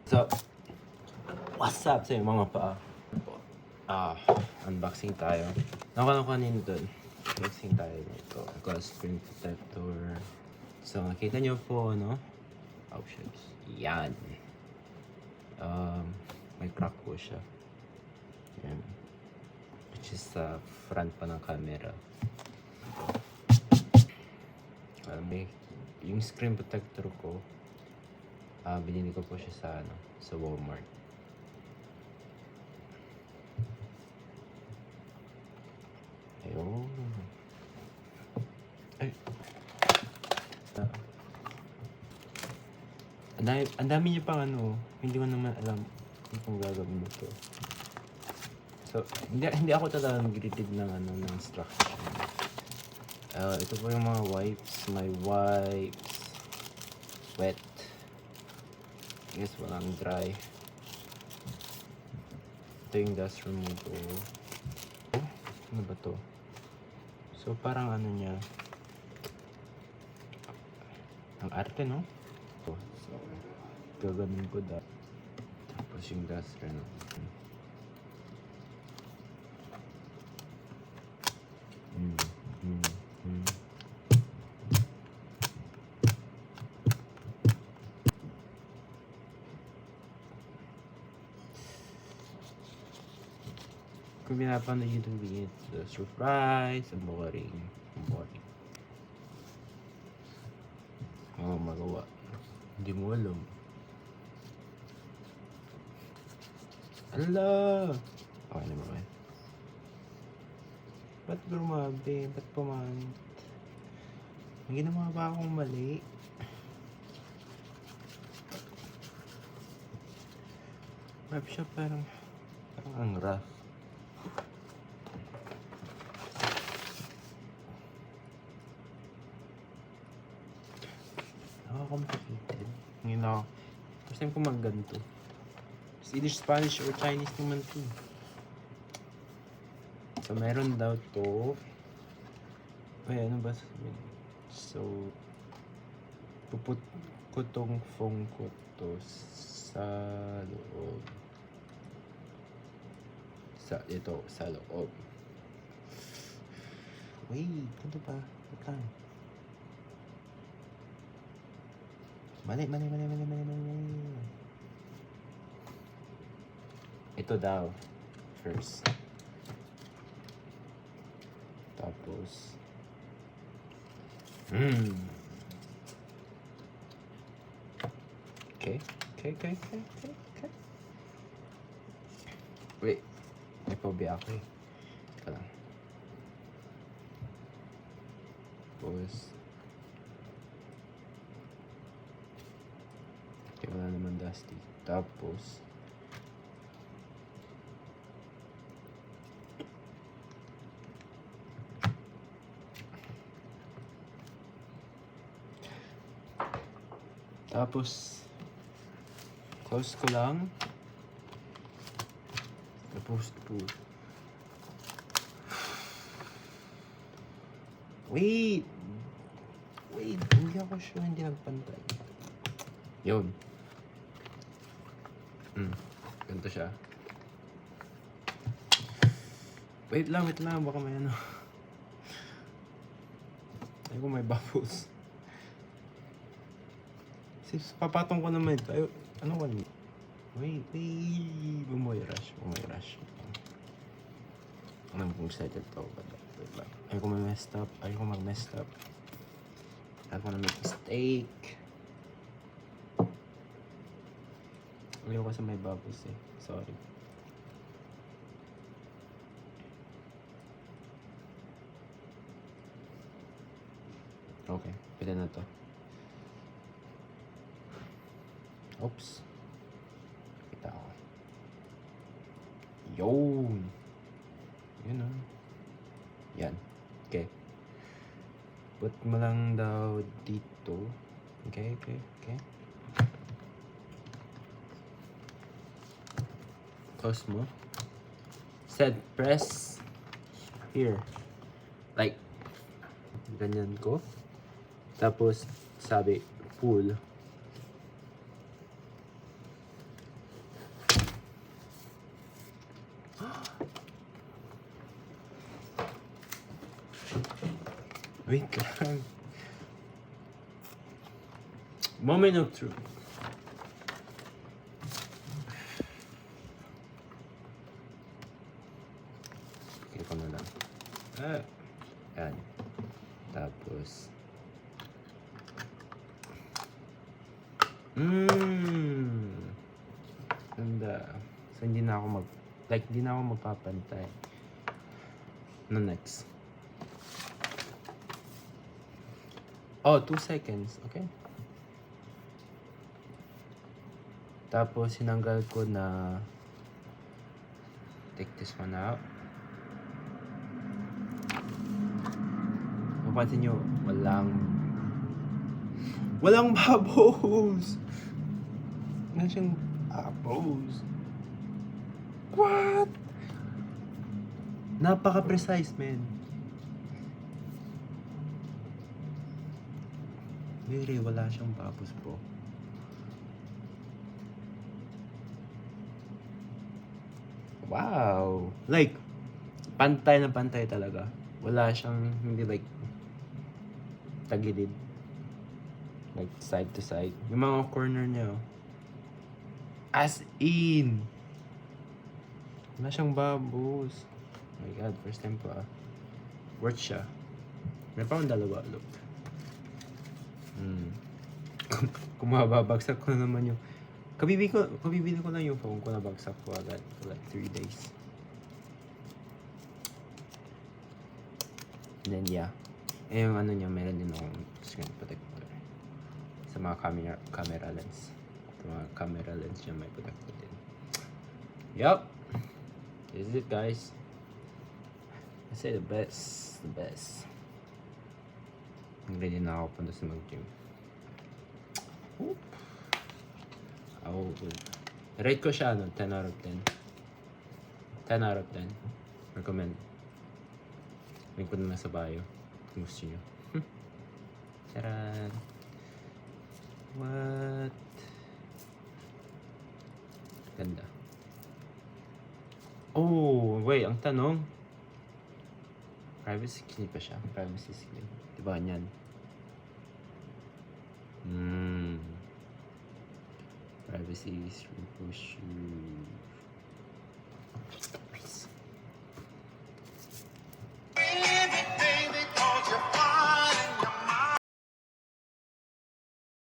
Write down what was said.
So, what's up sa mga pa? Unboxing tayo. Nakuha ko kanina dun. Unboxing tayo nito. Glass screen protector. So, nakita nyo po, no? Options. Yan. May crack po siya. Yan. Which is sa front pa ng camera. Yung screen protector ko, binili ko po siya sa Walmart. Ayun. Ay. Ang dami niya pang hindi ko naman alam kung gagawin nito. So, hindi ako talaga nag-read ng instruction. Ito po yung mga wipes. May wipes. Wet. I guess walang dry. Ito yung dust remover. Ano ba to? So, parang niya. Ang arte, no? So, gagamin ko tapos yung dust remover. Kung pinapanood yung video, the surprise, ang boring. Magawa. Hindi mo alam. Ala! Okay na ba? Ba't grumabi? Ba't pumanit? May ginawa ba akong mali? Web shop parang ang rough. Complicated. Ngayon ako. First time ko magganto. It's either Spanish or Chinese naman to. So, meron daw to. Ay, ano ba sabihin? So, puput ko tong phone ko to sa loob. Sa loob. Wait, ano ba? Wait lang. Mali. Ito daw. First. Tapos. Okay. Wait. May pabi ako eh. Teka lang. Tapos. Wala naman dusty. Tapos close ko lang. Tapos wait, hindi ako sure, hindi nagpantay. Yun. Ganito siya. Wait lang, baka may Ay, kung may bubbles. Papatong ko naman ito. Ano ba? Wait. Bumoy rush. Alam kong excited to. Wait lang. Ayaw ko mag-messed up. Ayaw ko na make mistake. Ayaw ko sa may bubbles eh. Sorry. Okay, pwede na to. Oops. Kita ako. Yun. Yun ah. Yan. Okay. Put mo lang daw dito. Okay. Close mo. Said press here. Like, ganyan ko. Tapos, sabi, pull. Wait lang. Moment of truth. Okay ko na lang. Yan. Tapos. Ganda. So, hindi na ako hindi na ako magpapantay. No, next. Oh, 2 seconds. Okay? Tapos, sinanggal ko na take this one out. Mapansin nyo, walang bubbles! Wala siyang bubbles. What? Napaka-precise, man. Really, wala siyang bubbles po. Wow! Like, pantay na pantay talaga. Wala siyang, hindi like, tagilid. Like, side to side. Yung mga corner niya, oh. As in! Wala siyang bubbles. Oh my God, first time ko Worth siya. May pa akong dalawa, look. Kung mababagsak ko na naman yung... Kabibili ko lang yung phone ko, nabagsak ko agad for like 3 days. And then yeah. Yung ano niya, meron din akong screen protector. Sa mga camera lens. Sa mga camera lens niya may protector din. Yup! This is it, guys. I say the best. The best. Ready na ako punta sa mag-gym. Rate ko siya, 10 out of 10. 10 out of 10. Recommend. Link ko naman sa bio. Kung gusto nyo. Charan. What? Ganda. Oh, wait. Ang tanong. Privacy screen pa siya. Privacy screen. Diba ganyan? Privacy screen push.